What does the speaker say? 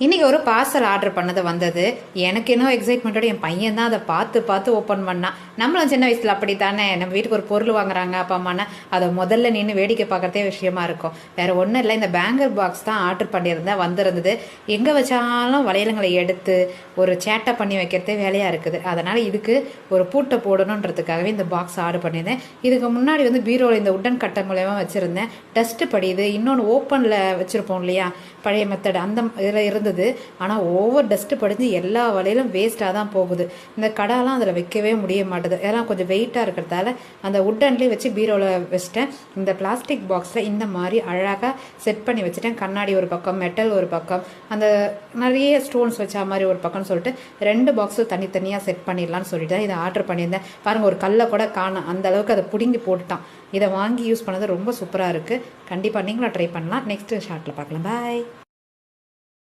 இன்றைக்கி ஒரு parcel order பண்ணது வந்தது. எனக்கு இன்னும் எக்ஸைட்மெண்ட்டோட என் பையன் தான் அதை பார்த்து பார்த்து ஓப்பன் பண்ணான். நம்மளும் சின்ன வயசில் அப்படி தானே, நம்ம வீட்டுக்கு ஒரு பொருள் வாங்குறாங்க அப்பா அம்மானா அதை முதல்ல நின்று வேடிக்கை பார்க்குறதே விஷயமா இருக்கும். வேறு ஒன்றும் இல்லை, இந்த பேங்கர் பாக்ஸ் தான் ஆர்டர் பண்ணியிருந்தேன். வந்திருந்தது. எங்கே வச்சாலும் வளையலங்களை எடுத்து ஒரு சேட்டை பண்ணி வைக்கிறதே வேலையாக இருக்குது. அதனால் இதுக்கு ஒரு பூட்டை போடணுன்றதுக்காகவே இந்த பாக்ஸ் ஆர்டர் பண்ணியிருந்தேன். இதுக்கு முன்னாடி வந்து பீரோவில் இந்த உட்டன் கட்டை மூலயமா வச்சுருந்தேன். டஸ்ட்டு படியுது. இன்னொன்று ஓப்பனில் வச்சுருப்போம் இல்லையா, பழைய மெத்தட் அந்த இதில் இருந்தது. ஆனால் ஓவர் டஸ்ட்டு படிஞ்சு எல்லா வலையிலும் வேஸ்ட்டாக தான் போகுது. இந்த கடாலாம் அதில் வைக்கவே முடிய மாட்டுது. எல்லாம் கொஞ்சம் வெயிட்டாக இருக்கிறதால அந்த உட்டன்லேயே வச்சு பீரோவில் வச்சுட்டேன். இந்த பிளாஸ்டிக் பாக்ஸில் இந்த மாதிரி அழகாக செட் பண்ணி வச்சுட்டேன். கண்ணாடி ஒரு பக்கம், மெட்டல் ஒரு பக்கம், அந்த நிறைய ஸ்டோன்ஸ் வச்சா மாதிரி ஒரு பக்கம்னு சொல்லிட்டு 2 பாக்ஸும் தனித்தனியாக செட் பண்ணிடலான்னு சொல்லிட்டு தான் இதை ஆர்டர் பண்ணியிருந்தேன். பாருங்கள், ஒரு கல்லை கூட காணும், அந்த அளவுக்கு அதை பிடுங்கி போட்டுட்டான். இதை வாங்கி யூஸ் பண்ணது ரொம்ப சூப்பராக இருக்குது. கண்டிப்பாக நீங்களும் ட்ரை பண்ணலாம். நெக்ஸ்ட்டு ஷார்ட்டில் பார்க்கலாம். பாய்.